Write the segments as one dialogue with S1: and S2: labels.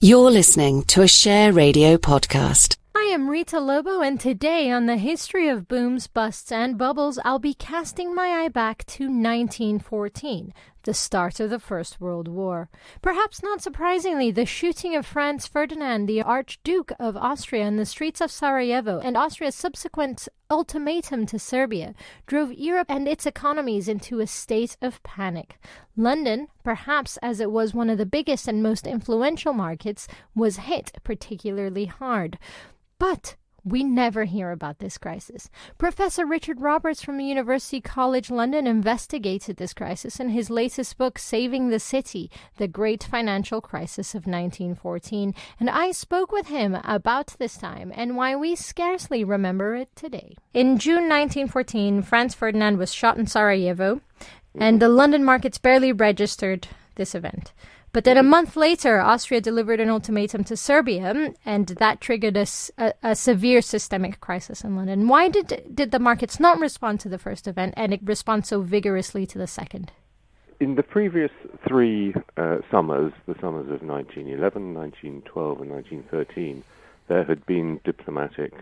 S1: You're listening to a Share Radio podcast.
S2: I am Rita Lobo, and today on the history of booms, busts, and bubbles, I'll be casting my eye back to 1914, the start of the First World War. Perhaps not surprisingly, the shooting of Franz Ferdinand, the Archduke of Austria, in the streets of Sarajevo, and Austria's subsequent ultimatum to Serbia, drove Europe and its economies into a state of panic. London, perhaps as it was one of the biggest and most influential markets, was hit particularly hard. But we never hear about this crisis. Professor Richard Roberts from University College London investigated this crisis in his latest book, Saving the City, The Great Financial Crisis of 1914, and I spoke with him about this time and why we scarcely remember it today. In June 1914, Franz Ferdinand was shot in Sarajevo, and the London markets barely registered this event. But then a month later, Austria delivered an ultimatum to Serbia, and that triggered a severe systemic crisis in London. Why did the markets not respond to the first event and respond so vigorously to the second?
S3: In the previous three summers, the summers of 1911, 1912, and 1913, there had been diplomatic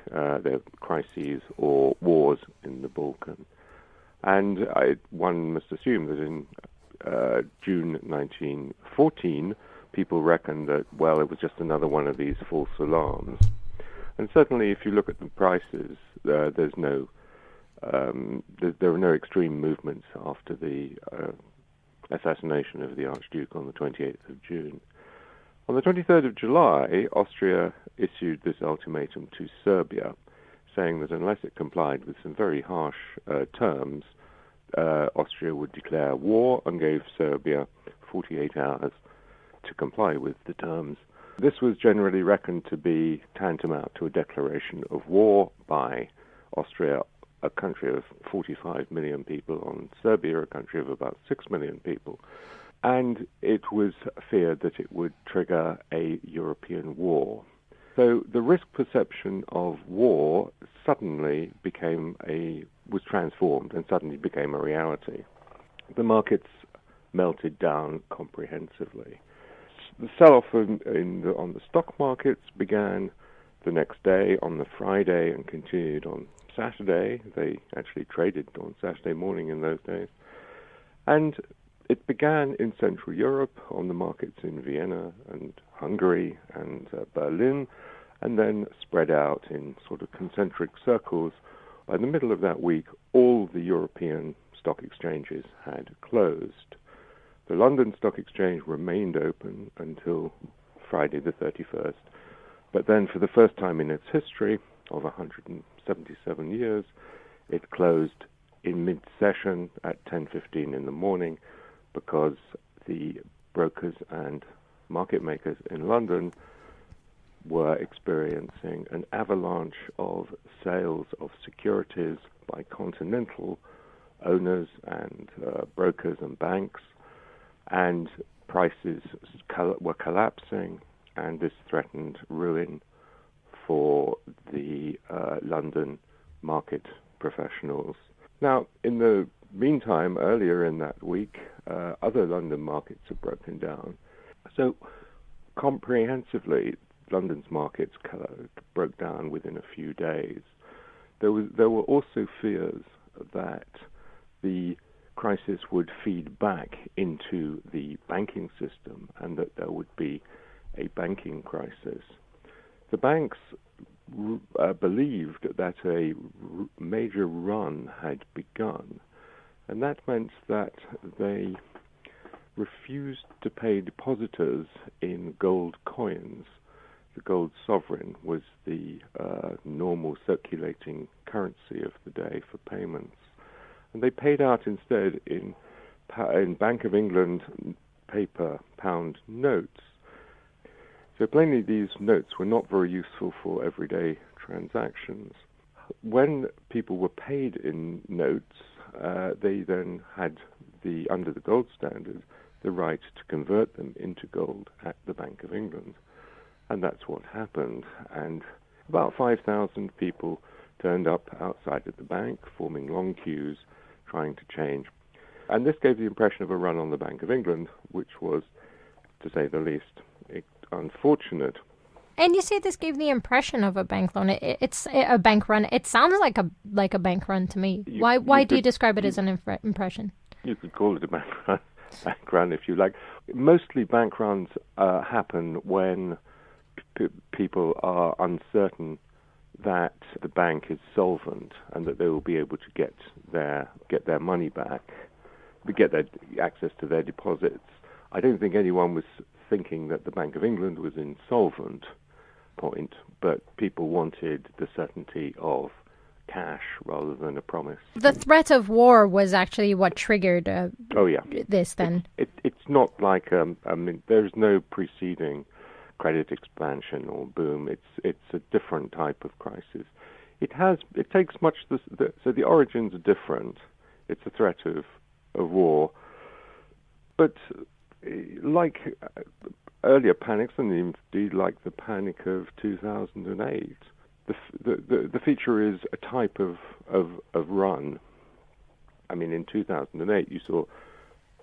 S3: crises or wars in the Balkans. And one must assume that in June 1914, people reckoned that, well, it was just another one of these false alarms. And certainly, if you look at the prices, there are no extreme movements after the assassination of the Archduke on the 28th of June. On the 23rd of July, Austria issued this ultimatum to Serbia, saying that unless it complied with some very harsh terms, Austria would declare war and gave Serbia 48 hours to comply with the terms. This was generally reckoned to be tantamount to a declaration of war by Austria, a country of 45 million people, on Serbia, a country of about 6 million people. And it was feared that it would trigger a European war. So the risk perception of war suddenly was transformed and suddenly became a reality. The markets melted down comprehensively. The sell-off on the stock markets began the next day, on the Friday, and continued on Saturday. They actually traded on Saturday morning in those days. And it began in Central Europe on the markets in Vienna and Hungary and Berlin, and then spread out in sort of concentric circles. By the middle of that week, all the European stock exchanges had closed. The London Stock Exchange remained open until Friday the 31st, but then for the first time in its history of 177 years, it closed in mid-session at 10:15 in the morning, because the brokers and market makers in London were experiencing an avalanche of sales of securities by continental owners and brokers and banks, and prices were collapsing, and this threatened ruin for the London market professionals. Now, in the meantime, earlier in that week, other London markets have broken down. So, comprehensively, London's markets broke down within a few days. There were also fears that the crisis would feed back into the banking system and that there would be a banking crisis. The banks believed that a major run had begun, and that meant that they refused to pay depositors in gold coins. The gold sovereign was the normal circulating currency of the day for payments. And they paid out instead in Bank of England paper pound notes. So plainly these notes were not very useful for everyday transactions. When people were paid in notes, they then had, under the gold standard, the right to convert them into gold at the Bank of England. And that's what happened. And about 5,000 people turned up outside of the bank, forming long queues, trying to change. And this gave the impression of a run on the Bank of England, which was, to say the least, unfortunate.
S2: And you say this gave the impression of a bank loan. It's a bank run. It sounds like a bank run to me. Why do you describe it as an impression?
S3: You could call it a bank run if you like. Mostly bank runs happen when people are uncertain that the bank is solvent and that they will be able to get their money back, get their access to their deposits. I don't think anyone was thinking that the Bank of England was insolvent, but people wanted the certainty of cash rather than a promise.
S2: The threat of war was actually what triggered this then.
S3: It's not like, there's no preceding credit expansion or boom. It's a different type of crisis. It takes much, so the origins are different. It's a threat of war. But like earlier panics, and indeed like the panic of 2008, the feature is a type of run. I mean, in 2008, you saw a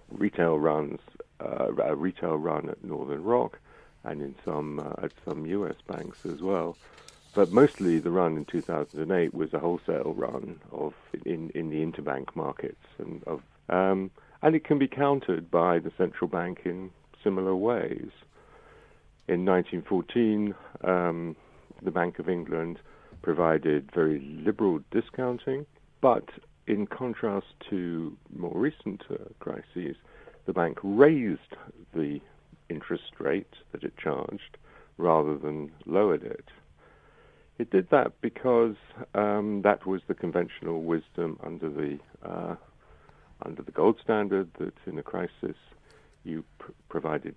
S3: retail run at Northern Rock, and in at some U.S. banks as well. But mostly the run in 2008 was a wholesale run in the interbank markets, and it can be countered by the central bank in similar ways. In 1914, the Bank of England provided very liberal discounting, but in contrast to more recent crises, the bank raised the interest rate that it charged rather than lowered it. It did that because that was the conventional wisdom under the gold standard, that in a crisis you provided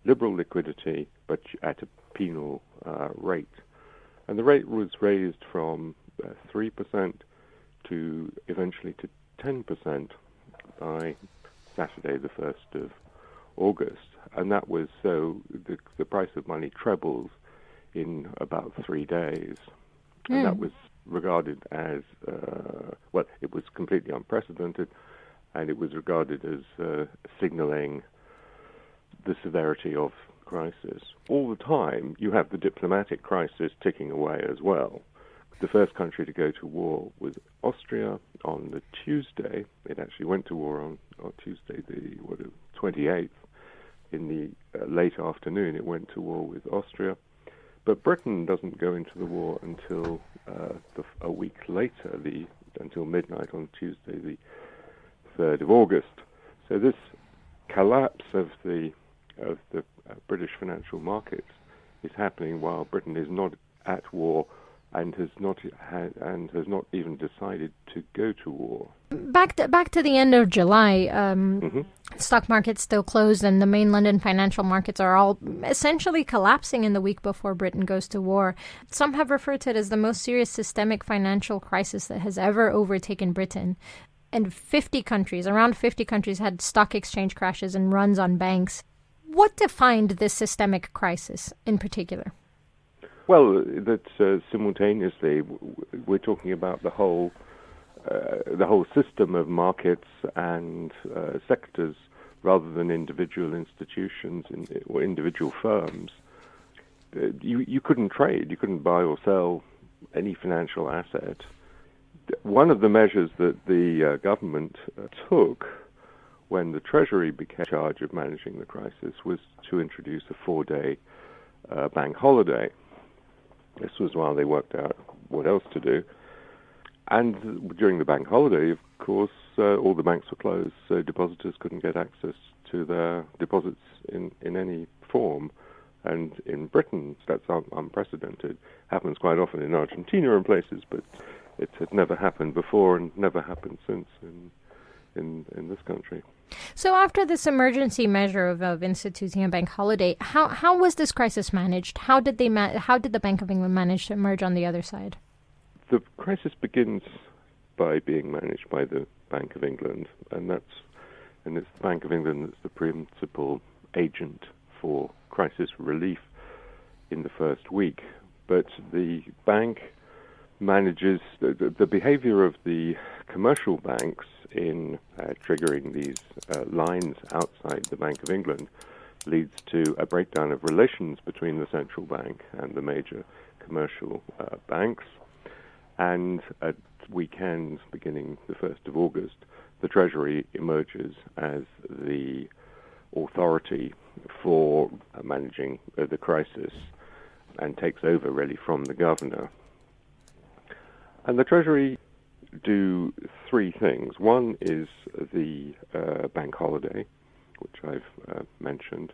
S3: liberal liquidity but at a penal rate. And the rate was raised from 3% to eventually to 10% by Saturday the 1st of August. And that was so the price of money trebles in about 3 days. And that was regarded as, it was completely unprecedented, and it was regarded as signaling the severity of crisis. All the time, you have the diplomatic crisis ticking away as well. The first country to go to war was Austria on the Tuesday. It actually went to war on Tuesday, the 28th. In the late afternoon, it went to war with Austria. But Britain doesn't go into the war until a week later, until midnight on Tuesday, the 3rd of August. So this collapse of the British financial markets is happening while Britain is not at war and has not even decided to go to war.
S2: Back to the end of July, stock markets still closed, and the main London financial markets are all essentially collapsing in the week before Britain goes to war. Some have referred to it as the most serious systemic financial crisis that has ever overtaken Britain. And around 50 countries had stock exchange crashes and runs on banks. What defined this systemic crisis in particular?
S3: Well, that simultaneously we're talking about the whole system of markets and sectors rather than individual institutions or individual firms. You couldn't trade, you couldn't buy or sell any financial asset. One of the measures that the government took when the Treasury became in charge of managing the crisis was to introduce a 4-day bank holiday. This was while they worked out what else to do. And during the bank holiday, of course, all the banks were closed, so depositors couldn't get access to their deposits in any form. And in Britain, that's unprecedented. Happens quite often in Argentina and places, but it had never happened before and never happened since in this country.
S2: So after this emergency measure of instituting a bank holiday, how was this crisis managed? How did the Bank of England manage to emerge on the other side?
S3: The crisis begins by being managed by the Bank of England, and it's the Bank of England that's the principal agent for crisis relief in the first week. But the bank manages the behavior of the commercial banks in triggering these lines outside the Bank of England leads to a breakdown of relations between the central bank and the major commercial banks. And at weekends, beginning the 1st of August, the Treasury emerges as the authority for managing the crisis and takes over really from the governor. And the Treasury do three things. One is the bank holiday, which I've mentioned.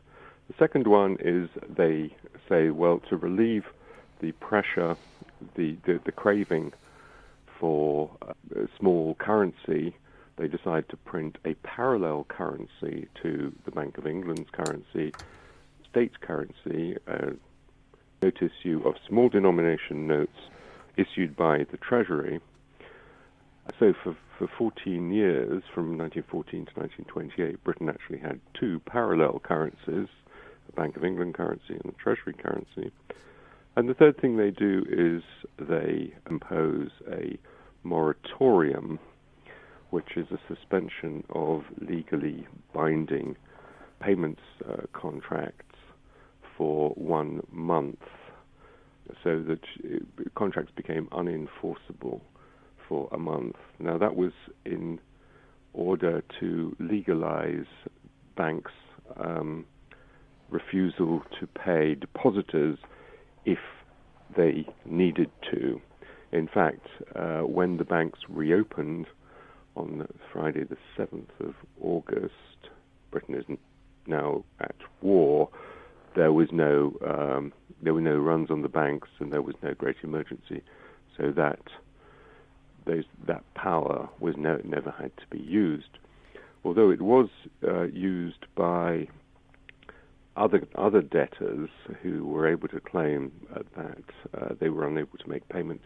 S3: The second one is they say, well, to relieve the pressure, the craving for a small currency, they decide to print a parallel currency to the Bank of England's currency, state currency, note issue of small denomination notes issued by the Treasury. So for 14 years, from 1914 to 1928, Britain actually had two parallel currencies, the Bank of England currency and the Treasury currency. And the third thing they do is they impose a moratorium, which is a suspension of legally binding payments contracts for 1 month, so that contracts became unenforceable for a month. Now, that was in order to legalize banks' refusal to pay depositors if they needed to. In fact, when the banks reopened on Friday the 7th of August, Britain is now at war, there were no runs on the banks and there was no great emergency, so that power was never had to be used. Although it was used by other debtors who were able to claim that they were unable to make payment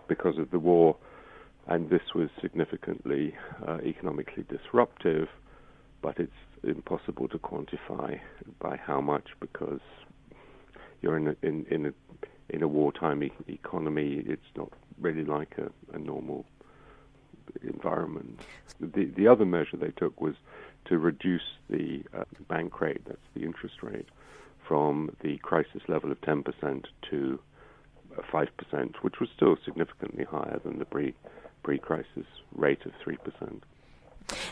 S3: because of the war, and this was significantly economically disruptive, but it's impossible to quantify by how much, because you're in a wartime economy. It's not really like a normal environment. The other measure they took was to reduce the bank rate, that's the interest rate, from the crisis level of 10% to 5%, which was still significantly higher than the pre-crisis rate of 3%.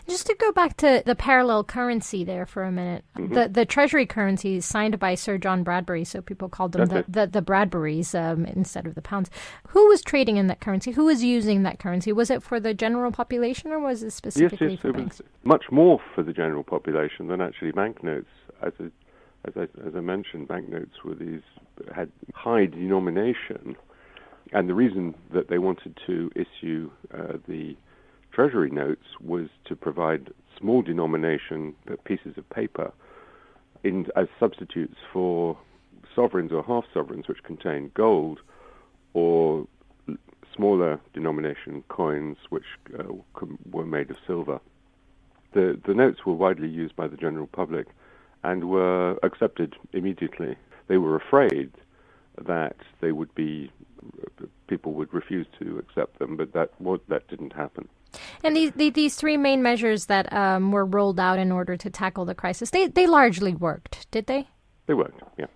S2: Just to go back to the parallel currency there for a minute, the Treasury currency is signed by Sir John Bradbury, so people called them the Bradburys instead of the pounds. Who was trading in that currency? Who was using that currency? Was it for the general population, or was it specifically for banks?
S3: Yes, it was much more for the general population than actually banknotes. As I mentioned, banknotes had high denomination, and the reason that they wanted to issue the Treasury notes was to provide small denomination pieces of paper as substitutes for sovereigns or half sovereigns, which contain gold, or smaller denomination coins which were made of silver. The notes were widely used by the general public and were accepted immediately. They were afraid that people would refuse to accept them, but that didn't happen.
S2: And these three main measures that were rolled out in order to tackle the crisis, they largely worked, did they?
S3: They worked, yeah.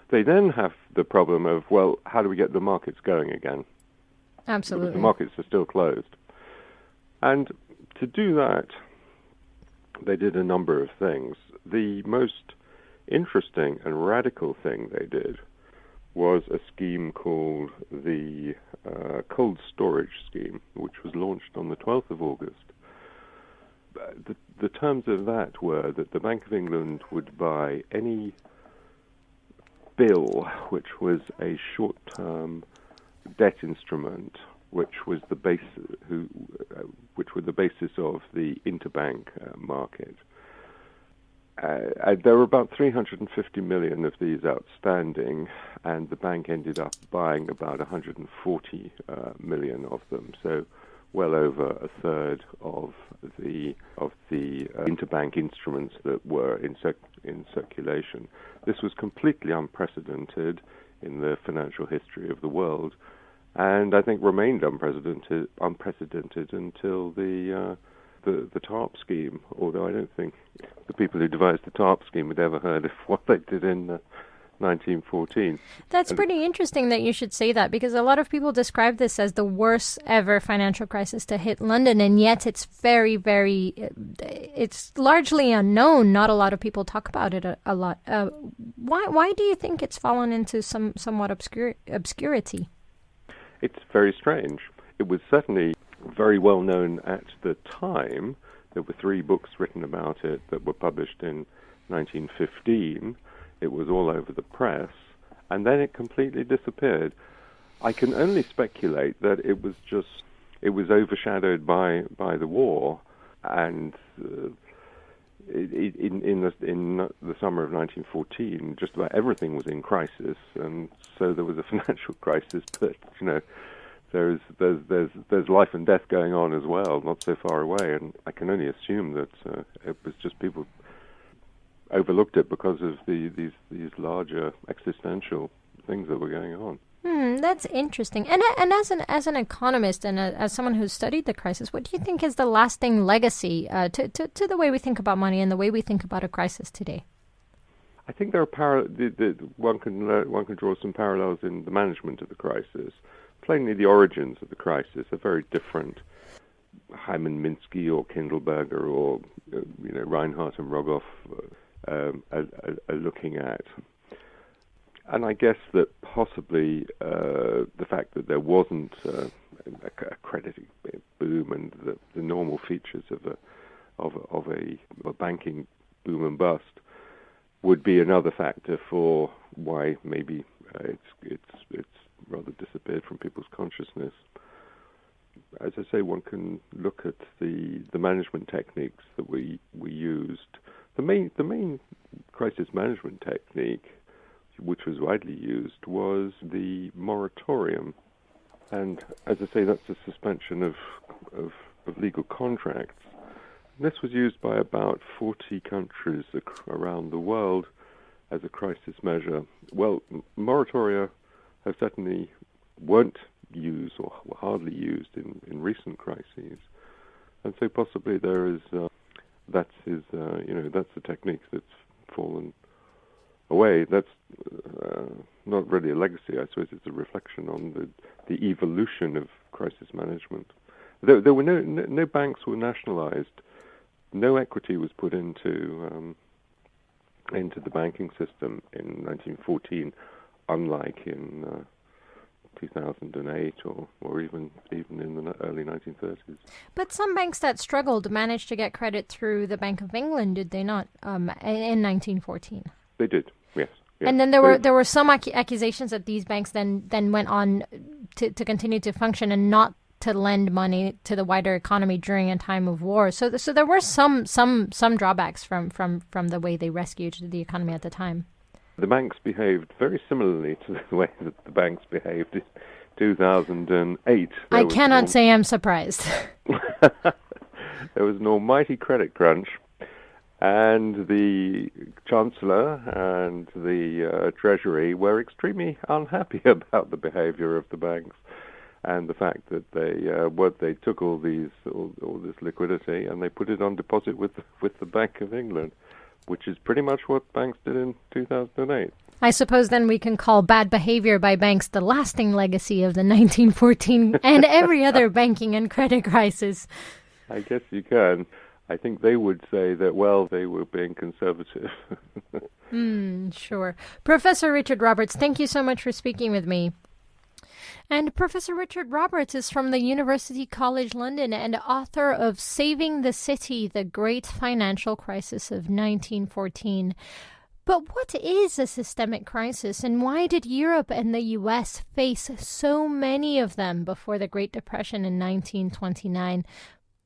S3: They then have the problem of, well, how do we get the markets going again?
S2: Absolutely.
S3: Because the markets are still closed. And to do that, they did a number of things. The most interesting and radical thing they did was a scheme called the cold storage scheme, which was launched on the 12th of August. The terms of that were that the Bank of England would buy any bill which was a short-term debt instrument, which were the basis of the interbank market. There were about 350 million of these outstanding, and the bank ended up buying about 140 million of them. So, well over a third of the interbank instruments that were in circulation. This was completely unprecedented in the financial history of the world, and I think remained unprecedented until the the TARP scheme, although I don't think the people who devised the TARP scheme had ever heard of what they did in 1914.
S2: That's pretty interesting that you should say that, because a lot of people describe this as the worst ever financial crisis to hit London, and yet it's it's largely unknown. Not a lot of people talk about it a lot. Why do you think it's fallen into somewhat obscurity?
S3: It's very strange. It was certainly very well known at the time. There were 3 books written about it that were published in 1915. It was all over the press, and then it completely disappeared. I can only speculate that it was overshadowed by the war, and in the summer of 1914, just about everything was in crisis, and so there was a financial crisis. But there's life and death going on as well, not so far away, and I can only assume that it was just people overlooked it because of these larger existential things that were going on.
S2: That's interesting. And as an economist and as someone who's studied the crisis, what do you think is the lasting legacy to the way we think about money and the way we think about a crisis today?
S3: I think there are one can draw some parallels in the management of the crisis. Plainly, the origins of the crisis are very different. Hyman Minsky or Kindleberger or Reinhardt and Rogoff are looking at. And I guess that possibly the fact that there wasn't a credit boom and the normal features of a banking boom and bust would be another factor for why maybe it's rather disappeared from people's consciousness. As I say, one can look at the management techniques that we used. The main crisis management technique, which was widely used, was the moratorium. And as I say, that's a suspension of legal contracts. This was used by about 40 countries around the world as a crisis measure. Well, moratoria have certainly weren't used or were hardly used in recent crises. And so possibly there is... that's the technique that's fallen away. That's not really a legacy, I suppose. It's a reflection on the evolution of crisis management. There were no banks were nationalized. No equity was put into the banking system in 1914, unlike in 2008 or even in the early 1930s.
S2: But some banks that struggled managed to get credit through the Bank of England, did they not, in 1914?
S3: They did, yes.
S2: And then there were some accusations that these banks then went on to continue to function and not to lend money to the wider economy during a time of war. So there were some drawbacks from the way they rescued the economy at the time.
S3: The banks behaved very similarly to the way that the banks behaved in 2008.
S2: I cannot say I'm surprised.
S3: There was an almighty credit crunch, and the Chancellor and the Treasury were extremely unhappy about the behavior of the banks and the fact that they took all this liquidity and they put it on deposit with the Bank of England, which is pretty much what banks did in 2008.
S2: I suppose then we can call bad behavior by banks the lasting legacy of the 1914 and every other banking and credit crisis.
S3: I guess you can. I think they would say that, well, they were being conservative.
S2: Sure. Professor Richard Roberts, thank you so much for speaking with me. And Professor Richard Roberts is from the University College London and author of Saving the City, the Great Financial Crisis of 1914. But what is a systemic crisis, and why did Europe and the U.S. face so many of them before the Great Depression in 1929?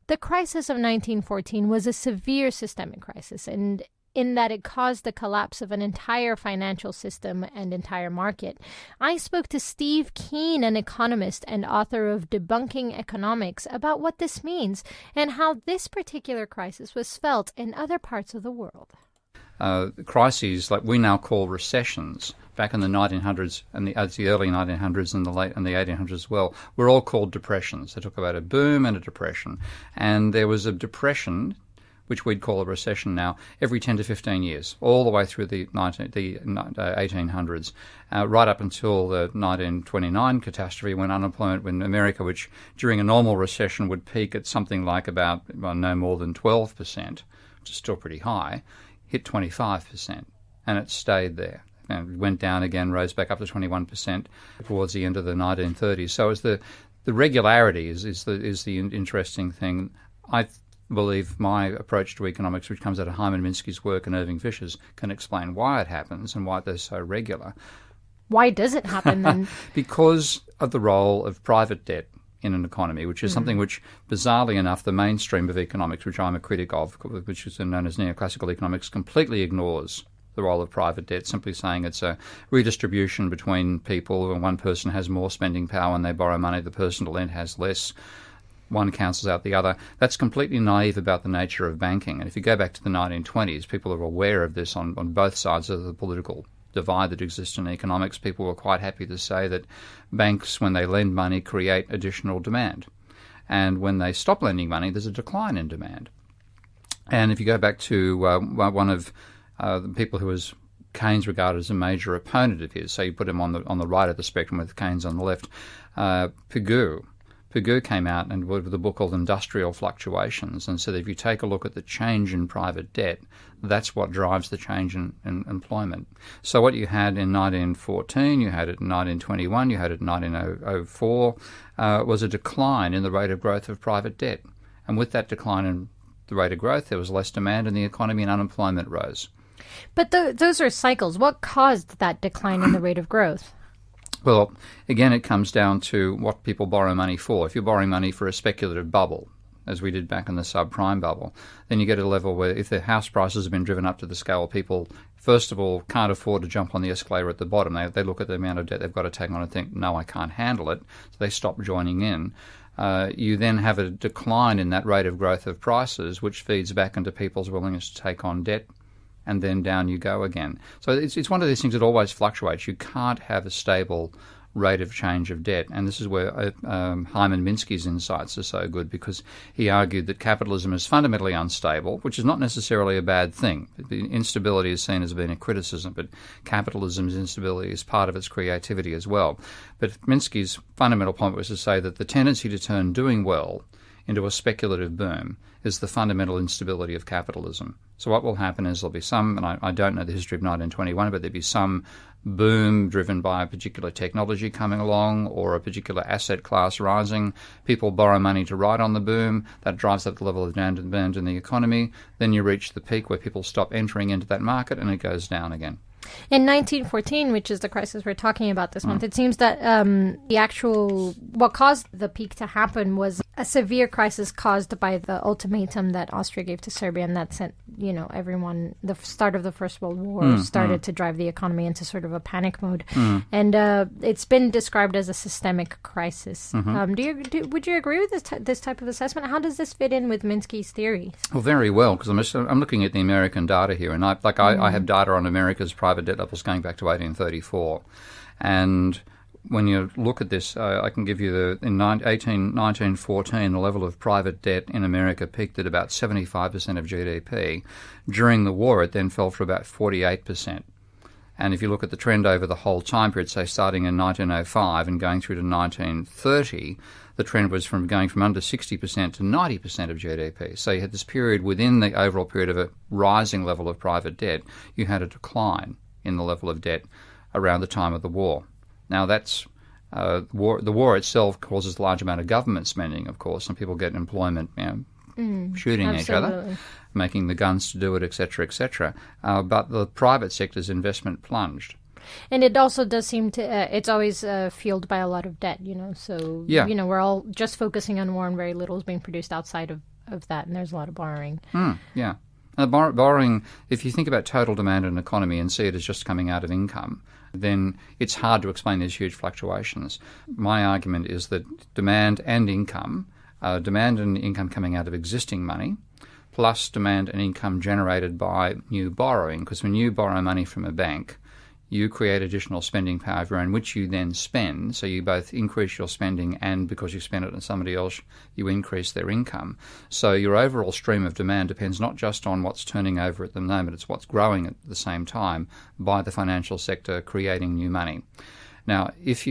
S2: The crisis of 1914 was a severe systemic crisis, and in that it caused the collapse of an entire financial system and entire market. I spoke to Steve Keen, an economist and author of Debunking Economics, about what this means and how this particular crisis was felt in other parts of the world.
S4: Crises like we now call recessions back in the 1900s and the early 1900s and the 1800s as well, were all called depressions. They talk about a boom and a depression. And there was a depression, which we'd call a recession now, every 10 to 15 years, all the way through the 1800s, right up until the 1929 catastrophe, when America, which during a normal recession would peak at something like about no more than 12%, which is still pretty high, hit 25%, and it stayed there. And it went down again, rose back up to 21% towards the end of the 1930s. So it's the regularity is the interesting thing. I believe my approach to economics, which comes out of Hyman Minsky's work and Irving Fisher's, can explain why it happens and why they're so regular.
S2: Why does it happen then?
S4: Because of the role of private debt in an economy, which is something which, bizarrely enough, the mainstream of economics, which I'm a critic of, which is known as neoclassical economics, completely ignores the role of private debt, simply saying it's a redistribution between people. When one person has more spending power and they borrow money, the person to lend has less. One cancels out the other. That's completely naive about the nature of banking. And if you go back to the 1920s, people are aware of this on both sides of the political divide that exists in economics. People were quite happy to say that banks, when they lend money, create additional demand. And when they stop lending money, there's a decline in demand. And if you go back to one of the people who was Keynes regarded as a major opponent of his, so you put him on the right of the spectrum with Keynes on the left, Pigou came out and with a book called Industrial Fluctuations and said if you take a look at the change in private debt, that's what drives the change in employment. So what you had in 1914, you had it in 1921, you had it in 1904, was a decline in the rate of growth of private debt. And with that decline in the rate of growth, there was less demand in the economy and unemployment rose.
S2: But those are cycles. What caused that decline in the rate of growth?
S4: Well, again, it comes down to what people borrow money for. If you're borrowing money for a speculative bubble, as we did back in the subprime bubble, then you get a level where if the house prices have been driven up to the scale, people, first of all, can't afford to jump on the escalator at the bottom. They look at the amount of debt they've got to take on and think, no, I can't handle it. So they stop joining in. You then have a decline in that rate of growth of prices, which feeds back into people's willingness to take on debt, and then down you go again. So it's one of these things that always fluctuates. You can't have a stable rate of change of debt. And this is where Hyman Minsky's insights are so good, because he argued that capitalism is fundamentally unstable, which is not necessarily a bad thing. The instability is seen as being a criticism, but capitalism's instability is part of its creativity as well. But Minsky's fundamental point was to say that the tendency to turn doing well into a speculative boom is the fundamental instability of capitalism. So what will happen is there'll be some, and I don't know the history of 1921, but there'll be some boom driven by a particular technology coming along or a particular asset class rising. People borrow money to ride on the boom. That drives up the level of demand in the economy. Then you reach the peak where people stop entering into that market and it goes down again.
S2: In 1914, which is the crisis we're talking about this month, it seems that what caused the peak to happen was a severe crisis caused by the ultimatum that Austria gave to Serbia, and that sent, everyone, the start of the First World War started to drive the economy into sort of a panic mode. And it's been described as a systemic crisis. Would you agree with this type of assessment? How does this fit in with Minsky's theory?
S4: Well, very well, because I'm looking at the American data here, and I have data on America's private debt levels going back to 1834. And when you look at this, I can give you in 1914, the level of private debt in America peaked at about 75% of GDP. During the war, it then fell for about 48%. And if you look at the trend over the whole time period, say starting in 1905 and going through to 1930, the trend was going from under 60% to 90% of GDP. So you had this period within the overall period of a rising level of private debt, you had a decline in the level of debt around the time of the war. Now that's the war itself causes a large amount of government spending, of course, and people get employment, shooting each other, making the guns to do it, etc., etc. But the private sector's investment plunged.
S2: And it also does seem to, it's always fueled by a lot of debt, so, we're all just focusing on war and very little is being produced outside of that, and there's a lot of borrowing.
S4: Yeah. Borrowing, if you think about total demand in an economy and see it as just coming out of income, then it's hard to explain these huge fluctuations. My argument is that demand and income coming out of existing money, plus demand and income generated by new borrowing, because when you borrow money from a bank, you create additional spending power of your own, which you then spend. So you both increase your spending, and because you spend it on somebody else, you increase their income. So your overall stream of demand depends not just on what's turning over at the moment, it's what's growing at the same time by the financial sector creating new money. Now, if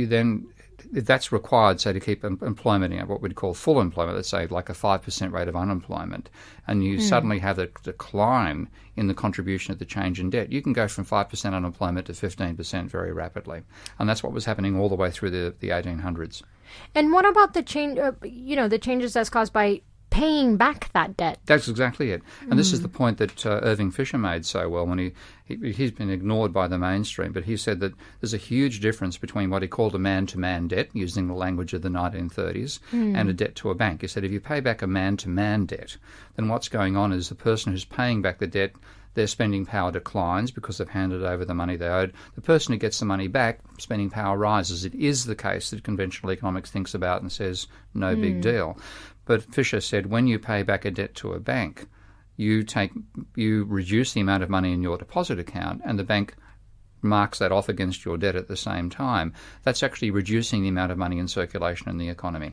S4: that's required, say, to keep employment in what we'd call full employment, let's say like a 5% rate of unemployment, and you suddenly have a decline in the contribution of the change in debt, you can go from 5% unemployment to 15% very rapidly. And that's what was happening all the way through the 1800s.
S2: And what about the the changes that's caused by paying back that debt?
S4: That's exactly it. And this is the point that Irving Fisher made so well when he's been ignored by the mainstream, but he said that there's a huge difference between what he called a man-to-man debt, using the language of the 1930s, and a debt to a bank. He said if you pay back a man-to-man debt, then what's going on is the person who's paying back the debt, their spending power declines because they've handed over the money they owed. The person who gets the money back, spending power rises. It is the case that conventional economics thinks about and says, no big deal. But Fisher said when you pay back a debt to a bank, you reduce the amount of money in your deposit account, and the bank marks that off against your debt at the same time. That's actually reducing the amount of money in circulation in the economy.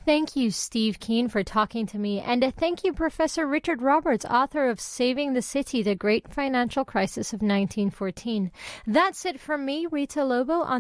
S2: Thank you, Steve Keen, for talking to me. And thank you, Professor Richard Roberts, author of Saving the City, The Great Financial Crisis of 1914. That's it from me, Rita Lobo, on